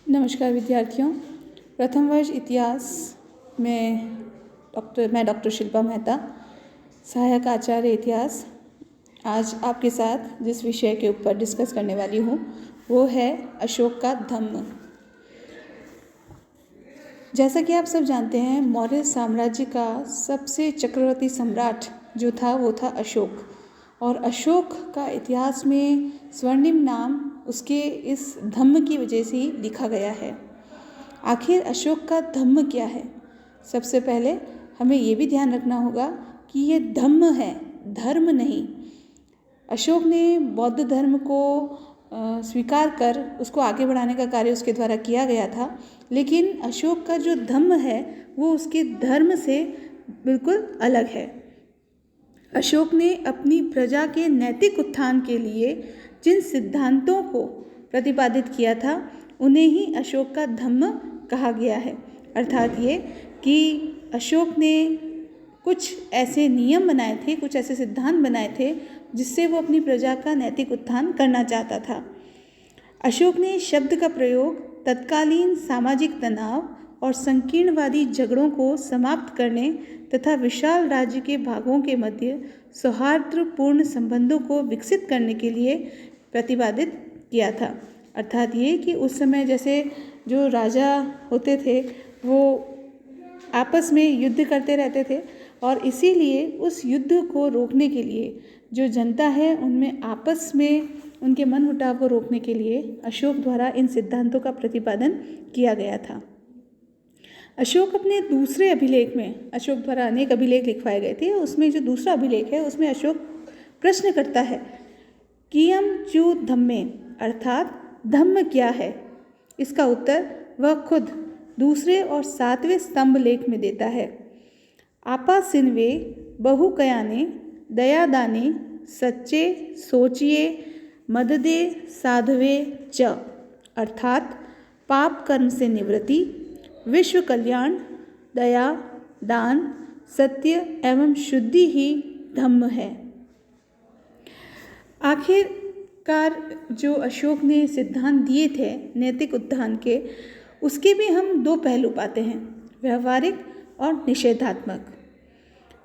नमस्कार विद्यार्थियों। प्रथम वर्ष इतिहास में मैं डॉक्टर शिल्पा मेहता, सहायक आचार्य इतिहास। आज आपके साथ जिस विषय के ऊपर डिस्कस करने वाली हूँ वो है अशोक का धम्म। जैसा कि आप सब जानते हैं, मौर्य साम्राज्य का सबसे चक्रवर्ती सम्राट जो था वो था अशोक, और अशोक का इतिहास में स्वर्णिम नाम उसके इस धम्म की वजह से ही लिखा गया है। आखिर अशोक का धम्म क्या है? सबसे पहले हमें ये भी ध्यान रखना होगा कि ये धम्म है, धर्म नहीं। अशोक ने बौद्ध धर्म को स्वीकार कर उसको आगे बढ़ाने का कार्य उसके द्वारा किया गया था, लेकिन अशोक का जो धम्म है वो उसके धर्म से बिल्कुल अलग है। अशोक ने अपनी प्रजा के नैतिक उत्थान के लिए जिन सिद्धांतों को प्रतिपादित किया था उन्हें ही अशोक का धम्म कहा गया है। अर्थात ये कि अशोक ने कुछ ऐसे नियम बनाए थे, कुछ ऐसे सिद्धांत बनाए थे जिससे वो अपनी प्रजा का नैतिक उत्थान करना चाहता था। अशोक ने शब्द का प्रयोग तत्कालीन सामाजिक तनाव और संकीर्णवादी झगड़ों को समाप्त करने तथा विशाल राज्य के भागों के मध्य सौहार्दपूर्ण संबंधों को विकसित करने के लिए प्रतिपादित किया था। अर्थात ये कि उस समय जैसे जो राजा होते थे वो आपस में युद्ध करते रहते थे, और इसीलिए उस युद्ध को रोकने के लिए जो जनता है उनमें आपस में उनके मनमुटाव को रोकने के लिए अशोक द्वारा इन सिद्धांतों का प्रतिपादन किया गया था। अशोक अपने दूसरे अभिलेख में, अशोक द्वारा अनेक अभिलेख लिखवाए गए थे, उसमें जो दूसरा अभिलेख है उसमें अशोक प्रश्न करता है कियम चू धम्मे, अर्थात धम्म क्या है। इसका उत्तर वह खुद दूसरे और 7वें स्तंभ लेख में देता है। आपा सिन्वे बहु कयाने दयादाने सच्चे सोचिए मददे साधवे च, अर्थात पाप कर्म से निवृत्ति, विश्व कल्याण, दया, दान, सत्य एवं शुद्धि ही धम्म है। आखिरकार जो अशोक ने सिद्धांत दिए थे नैतिक उत्थान के, उसके भी हम दो पहलू पाते हैं, व्यवहारिक और निषेधात्मक।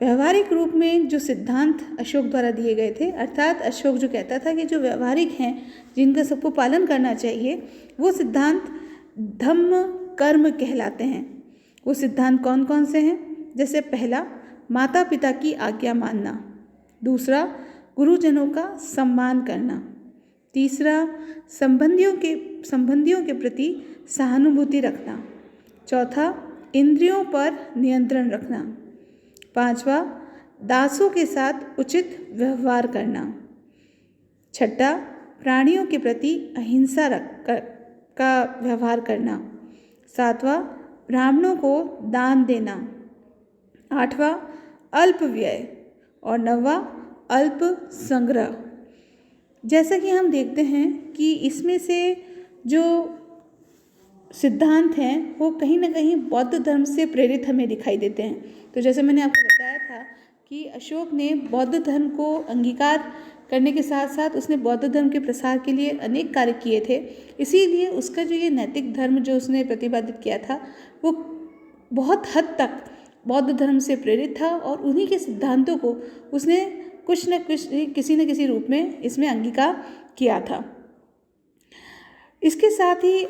व्यवहारिक रूप में जो सिद्धांत अशोक द्वारा दिए गए थे, अर्थात अशोक जो कहता था कि जो व्यवहारिक हैं जिनका सबको पालन करना चाहिए, वो सिद्धांत धम्म कर्म कहलाते हैं। वो सिद्धांत कौन कौन से हैं? जैसे पहला, माता पिता की आज्ञा मानना। दूसरा, गुरुजनों का सम्मान करना। तीसरा, संबंधियों के प्रति सहानुभूति रखना। चौथा, इंद्रियों पर नियंत्रण रखना। पांचवा, दासों के साथ उचित व्यवहार करना। छठा, प्राणियों के प्रति अहिंसा का व्यवहार करना। सातवां, ब्राह्मणों को दान देना। आठवां, अल्प व्यय, और नौवां, अल्प संग्रह। जैसा कि हम देखते हैं कि इसमें से जो सिद्धांत हैं वो कहीं ना कहीं बौद्ध धर्म से प्रेरित हमें दिखाई देते हैं। तो जैसे मैंने आपको बताया था कि अशोक ने बौद्ध धर्म को अंगीकार करने के साथ साथ उसने बौद्ध धर्म के प्रसार के लिए अनेक कार्य किए थे। इसीलिए उसका जो ये नैतिक धर्म जो उसने प्रतिपादित किया था वो बहुत हद तक बौद्ध धर्म से प्रेरित था, और उन्हीं के सिद्धांतों को उसने कुछ न कुछ किसी न किसी रूप में इसमें अंगीकार किया था। इसके साथ ही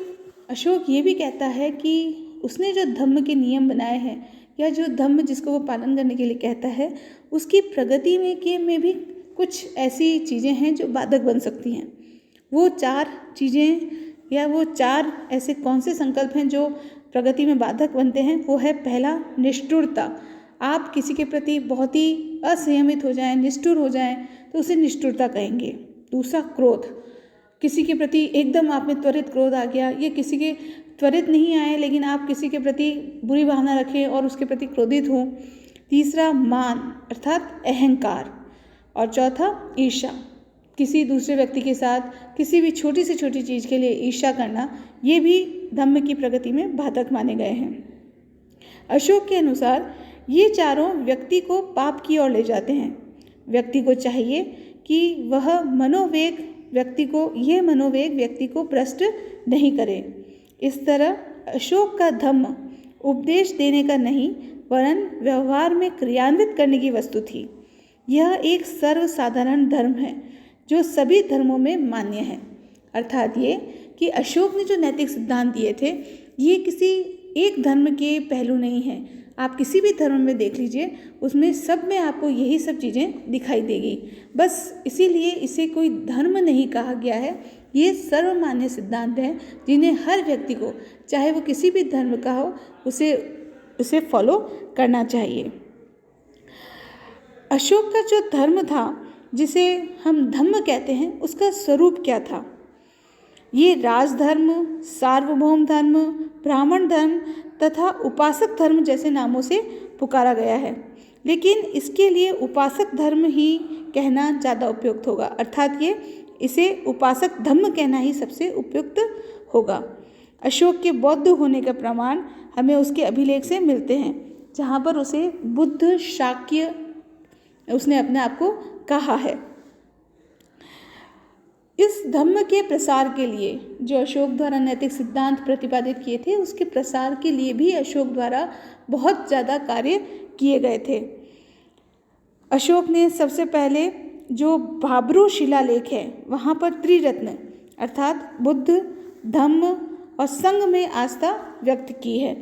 अशोक ये भी कहता है कि उसने जो धम्म के नियम बनाए हैं, या जो धम्म जिसको वो पालन करने के लिए कहता है, उसकी प्रगति में भी कुछ ऐसी चीज़ें हैं जो बाधक बन सकती हैं। वो 4 चीज़ें या वो 4 ऐसे कौन से संकल्प हैं जो प्रगति में बाधक बनते हैं? वो है पहला, निष्ठुरता। आप किसी के प्रति बहुत ही असंयमित हो जाएं, निष्ठुर हो जाएं तो उसे निष्ठुरता कहेंगे। दूसरा, क्रोध। किसी के प्रति एकदम आप में त्वरित क्रोध आ गया, ये किसी के त्वरित नहीं आए लेकिन आप किसी के प्रति बुरी भावना रखें और उसके प्रति क्रोधित हों। तीसरा, मान अर्थात अहंकार। और चौथा, ईर्ष्या। किसी दूसरे व्यक्ति के साथ किसी भी छोटी से छोटी चीज़ के लिए ईर्ष्या करना, ये भी धम्म की प्रगति में बाधक माने गए हैं। अशोक के अनुसार ये चारों व्यक्ति को पाप की ओर ले जाते हैं। व्यक्ति को चाहिए कि वह मनोवेग व्यक्ति को भ्रष्ट नहीं करे। इस तरह अशोक का धम्म उपदेश देने का नहीं वरन व्यवहार में क्रियान्वित करने की वस्तु थी। यह एक सर्वसाधारण धर्म है जो सभी धर्मों में मान्य है। अर्थात ये कि अशोक ने जो नैतिक सिद्धांत दिए थे ये किसी एक धर्म के पहलू नहीं हैं। आप किसी भी धर्म में देख लीजिए, उसमें सब में आपको यही सब चीज़ें दिखाई देगी। बस इसीलिए इसे कोई धर्म नहीं कहा गया है। ये सर्वमान्य सिद्धांत हैं जिन्हें हर व्यक्ति को, चाहे वो किसी भी धर्म का हो, उसे फॉलो करना चाहिए। अशोक का जो धर्म था, जिसे हम धम्म कहते हैं, उसका स्वरूप क्या था? ये राजधर्म, सार्वभौम धर्म, ब्राह्मण धर्म तथा उपासक धर्म जैसे नामों से पुकारा गया है, लेकिन इसके लिए उपासक धर्म ही कहना ज़्यादा उपयुक्त होगा। अर्थात इसे उपासक धम्म कहना ही सबसे उपयुक्त होगा। अशोक के बौद्ध होने का प्रमाण हमें उसके अभिलेख से मिलते हैं, जहाँ पर उसे बुद्ध शाक्य उसने अपने आप को कहा है। इस धम्म के प्रसार के लिए जो अशोक द्वारा नैतिक सिद्धांत प्रतिपादित किए थे, उसके प्रसार के लिए भी अशोक द्वारा बहुत ज़्यादा कार्य किए गए थे। अशोक ने सबसे पहले जो भाब्रू शिलालेख है वहाँ पर त्रिरत्न अर्थात बुद्ध, धम्म और संघ में आस्था व्यक्त की है।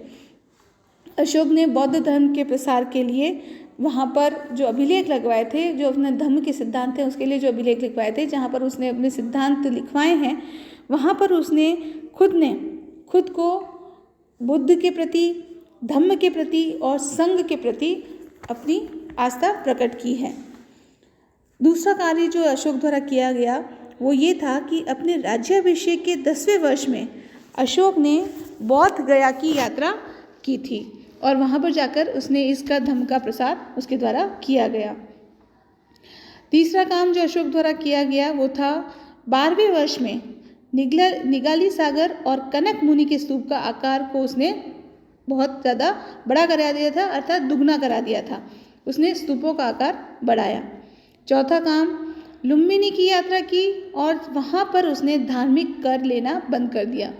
अशोक ने बौद्ध धर्म के प्रसार के लिए वहाँ पर जो अभिलेख लगवाए थे, जो अपने धम्म के सिद्धांत थे उसके लिए जो अभिलेख लिखवाए थे, जहाँ पर उसने अपने सिद्धांत लिखवाए हैं, वहाँ पर उसने खुद को बुद्ध के प्रति, धम्म के प्रति और संघ के प्रति अपनी आस्था प्रकट की है। दूसरा कार्य जो अशोक द्वारा किया गया वो ये था कि अपने राज्याभिषेक के 10वें वर्ष में अशोक ने बौद्ध गया की यात्रा की थी और वहाँ पर जाकर उसने इसका धम्म का प्रसार उसके द्वारा किया गया। तीसरा काम जो अशोक द्वारा किया गया वो था 12वें वर्ष में निगाली सागर और कनक मुनि के स्तूप का आकार को उसने बहुत ज़्यादा बड़ा करा दिया था, अर्थात दुगना करा दिया था। उसने स्तूपों का आकार बढ़ाया। चौथा काम, लुम्बिनी की यात्रा की और वहाँ पर उसने धार्मिक कर लेना बंद कर दिया।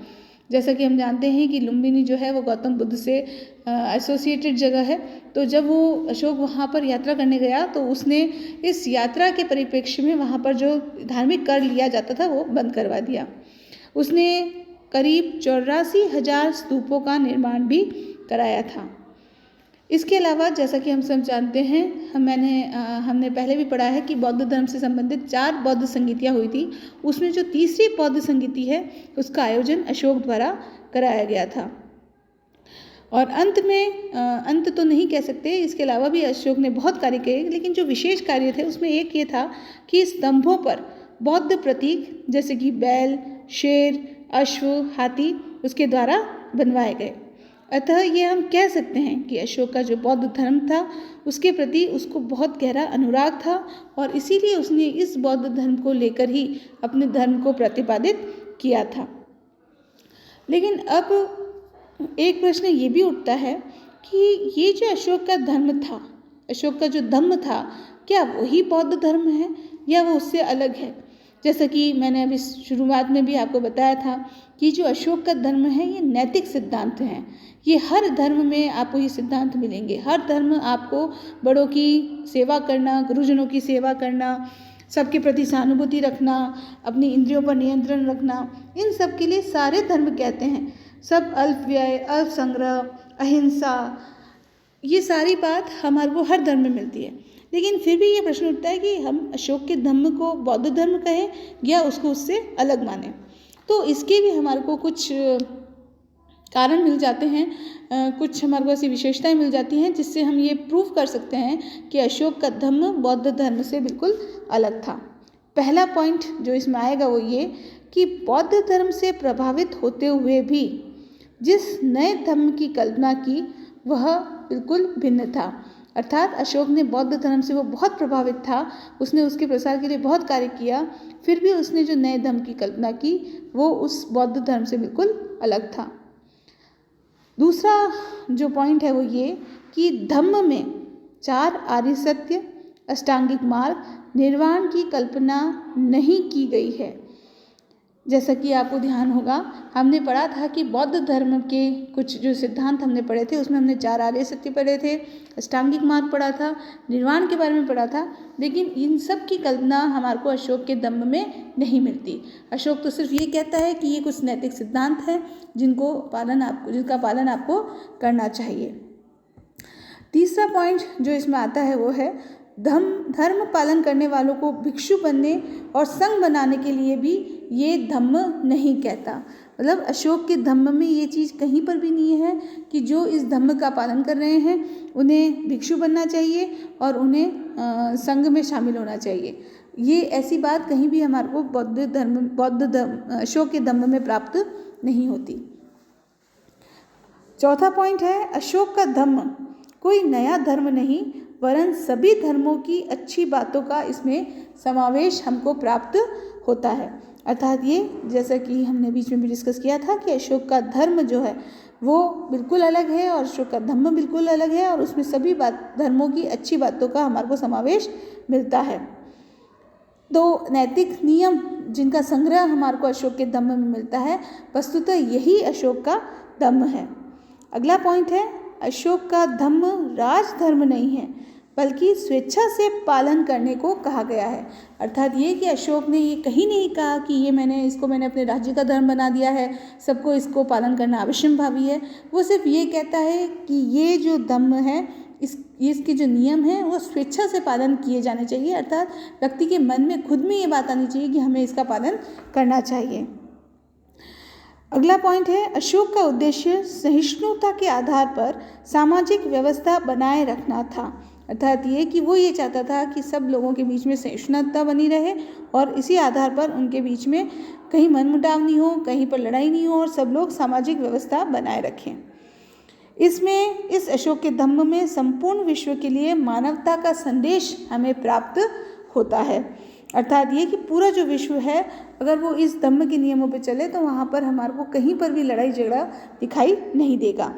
जैसा कि हम जानते हैं कि लुम्बिनी जो है वो गौतम बुद्ध से एसोसिएटेड जगह है, तो जब वो अशोक वहाँ पर यात्रा करने गया तो उसने इस यात्रा के परिप्रेक्ष्य में वहाँ पर जो धार्मिक कर लिया जाता था वो बंद करवा दिया। उसने करीब 84,000 स्तूपों का निर्माण भी कराया था। इसके अलावा जैसा कि हम सब जानते हैं, हमने पहले भी पढ़ा है कि बौद्ध धर्म से संबंधित 4 बौद्ध संगीतियाँ हुई थी। उसमें जो तीसरी बौद्ध संगीति है उसका आयोजन अशोक द्वारा कराया गया था। और अंत तो नहीं कह सकते, इसके अलावा भी अशोक ने बहुत कार्य किए, लेकिन जो विशेष कार्य थे उसमें एक ये था कि स्तंभों पर बौद्ध प्रतीक जैसे कि बैल, शेर, अश्व, हाथी उसके द्वारा बनवाए गए। अतः ये हम कह सकते हैं कि अशोक का जो बौद्ध धर्म था उसके प्रति उसको बहुत गहरा अनुराग था और इसीलिए उसने इस बौद्ध धर्म को लेकर ही अपने धर्म को प्रतिपादित किया था। लेकिन अब एक प्रश्न ये भी उठता है कि ये जो अशोक का धर्म था, अशोक का जो धम्म था, क्या वही बौद्ध धर्म है या वो उससे अलग है? जैसा कि मैंने अभी शुरुआत में भी आपको बताया था कि जो अशोक का धर्म है ये नैतिक सिद्धांत हैं। ये हर धर्म में आपको ये सिद्धांत मिलेंगे। हर धर्म आपको बड़ों की सेवा करना, गुरुजनों की सेवा करना, सबके प्रति सहानुभूति रखना, अपनी इंद्रियों पर नियंत्रण रखना, इन सब के लिए सारे धर्म कहते हैं। सब अल्प व्यय, अल्प संग्रह, अहिंसा, ये सारी बात हमारे को हर धर्म में मिलती है। लेकिन फिर भी ये प्रश्न उठता है कि हम अशोक के धम्म को बौद्ध धर्म कहें या उसको उससे अलग मानें। तो इसके भी हमारे को कुछ कारण मिल जाते हैं, कुछ हमारे को ऐसी विशेषताएं मिल जाती हैं जिससे हम ये प्रूव कर सकते हैं कि अशोक का धम्म बौद्ध धर्म से बिल्कुल अलग था। पहला पॉइंट जो इसमें आएगा वो ये कि बौद्ध धर्म से प्रभावित होते हुए भी जिस नए धर्म की कल्पना की वह बिल्कुल भिन्न था। अर्थात अशोक ने बौद्ध धर्म से वो बहुत प्रभावित था, उसने उसके प्रसार के लिए बहुत कार्य किया, फिर भी उसने जो नए धर्म की कल्पना की वो उस बौद्ध धर्म से बिल्कुल अलग था। दूसरा जो पॉइंट है वो ये कि धम्म में 4 आर्य सत्य, अष्टांगिक मार्ग, निर्वाण की कल्पना नहीं की गई है। जैसा कि आपको ध्यान होगा, हमने पढ़ा था कि बौद्ध धर्म के कुछ जो सिद्धांत हमने पढ़े थे उसमें हमने 4 आर्य सत्य पढ़े थे, अष्टांगिक मार्ग पढ़ा था, निर्वाण के बारे में पढ़ा था। लेकिन इन सब की कल्पना हमारे को अशोक के धम्म में नहीं मिलती। अशोक तो सिर्फ ये कहता है कि ये कुछ नैतिक सिद्धांत हैं जिनका पालन आपको करना चाहिए। तीसरा पॉइंट जो इसमें आता है वो है धर्म पालन करने वालों को भिक्षु बनने और संघ बनाने के लिए भी ये धम्म नहीं कहता। मतलब अशोक के धम्म में ये चीज़ कहीं पर भी नहीं है कि जो इस धम्म का पालन कर रहे हैं उन्हें भिक्षु बनना चाहिए और उन्हें संघ में शामिल होना चाहिए। ये ऐसी बात कहीं भी हमारे को अशोक के धम्म में प्राप्त नहीं होती। चौथा पॉइंट है अशोक का धम्म कोई नया धर्म नहीं वरन सभी धर्मों की अच्छी बातों का इसमें समावेश हमको प्राप्त होता है। अर्थात ये जैसा कि हमने बीच में भी डिस्कस किया था कि अशोक का धर्म जो है वो बिल्कुल अलग है और अशोक का धम्म बिल्कुल अलग है और उसमें सभी धर्मों की अच्छी बातों का हमारे को समावेश मिलता है। तो नैतिक नियम जिनका संग्रह हमारे को अशोक के धम्म में मिलता है, वस्तुतः यही अशोक का धम्म है। अगला पॉइंट है अशोक का धम्म राजधर्म नहीं है बल्कि स्वेच्छा से पालन करने को कहा गया है। अर्थात ये कि अशोक ने ये कहीं नहीं कहा कि ये मैंने अपने राज्य का धर्म बना दिया है, सबको इसको पालन करना अवश्यंभावी है। वो सिर्फ ये कहता है कि ये जो धम्म है इसके जो नियम हैं वो स्वेच्छा से पालन किए जाने चाहिए। अर्थात व्यक्ति के मन में खुद में ये बात आनी चाहिए कि हमें इसका पालन करना चाहिए। अगला पॉइंट है अशोक का उद्देश्य सहिष्णुता के आधार पर सामाजिक व्यवस्था बनाए रखना था। अर्थात ये कि वो ये चाहता था कि सब लोगों के बीच में सहिष्णुता बनी रहे और इसी आधार पर उनके बीच में कहीं मनमुटाव नहीं हो, कहीं पर लड़ाई नहीं हो और सब लोग सामाजिक व्यवस्था बनाए रखें। इस अशोक के धम्म में संपूर्ण विश्व के लिए मानवता का संदेश हमें प्राप्त होता है। अर्थात ये कि पूरा जो विश्व है अगर वो इस धम्म के नियमों पर चले तो वहाँ पर हमारे को कहीं पर भी लड़ाई झगड़ा दिखाई नहीं देगा।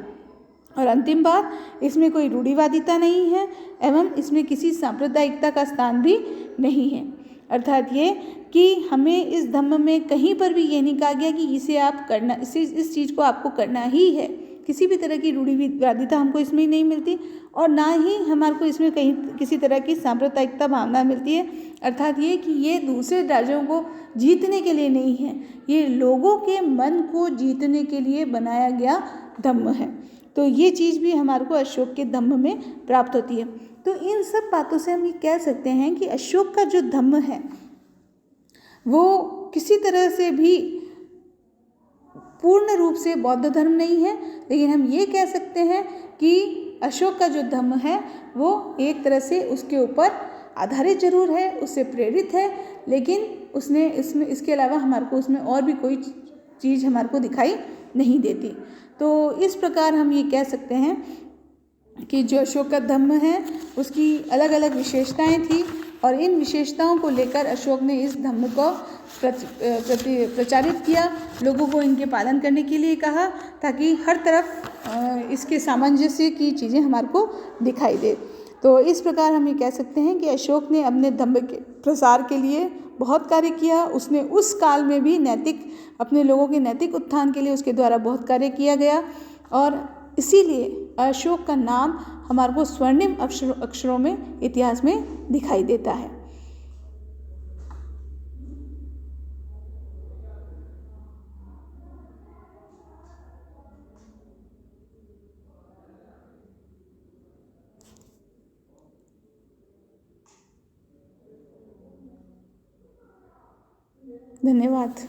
और अंतिम बात, इसमें कोई रूढ़िवादिता नहीं है एवं इसमें किसी सांप्रदायिकता का स्थान भी नहीं है। अर्थात ये कि हमें इस धम्म में कहीं पर भी ये नहीं कहा गया कि इस चीज़ को आपको करना ही है। किसी भी तरह की रूढ़िवादिता हमको इसमें नहीं मिलती और ना ही हमारे को इसमें कहीं किसी तरह की सांप्रदायिकता भावना मिलती है। अर्थात ये कि ये दूसरे राज्यों को जीतने के लिए नहीं है, ये लोगों के मन को जीतने के लिए बनाया गया धम्म है। तो ये चीज़ भी हमारे को अशोक के धम्म में प्राप्त होती है। तो इन सब बातों से हम ये कह सकते हैं कि अशोक का जो धम्म है वो किसी तरह से भी पूर्ण रूप से बौद्ध धर्म नहीं है, लेकिन हम ये कह सकते हैं कि अशोक का जो धम्म है वो एक तरह से उसके ऊपर आधारित जरूर है, उससे प्रेरित है, लेकिन इसके अलावा हमारे को उसमें और भी कोई चीज़ हमारे को दिखाई नहीं देती। तो इस प्रकार हम ये कह सकते हैं कि जो अशोक का धम्म है उसकी अलग अलग विशेषताएं थी और इन विशेषताओं को लेकर अशोक ने इस धम्म को प्रचारित किया, लोगों को इनके पालन करने के लिए कहा ताकि हर तरफ इसके सामंजस्य की चीज़ें हमारे को दिखाई दे। तो इस प्रकार हम ये कह सकते हैं कि अशोक ने अपने धम्म के प्रसार के लिए बहुत कार्य किया। उसने उस काल में भी अपने लोगों के नैतिक उत्थान के लिए उसके द्वारा बहुत कार्य किया गया और इसीलिए अशोक का नाम हमारे को स्वर्णिम अक्षरों में इतिहास में दिखाई देता है। धन्यवाद।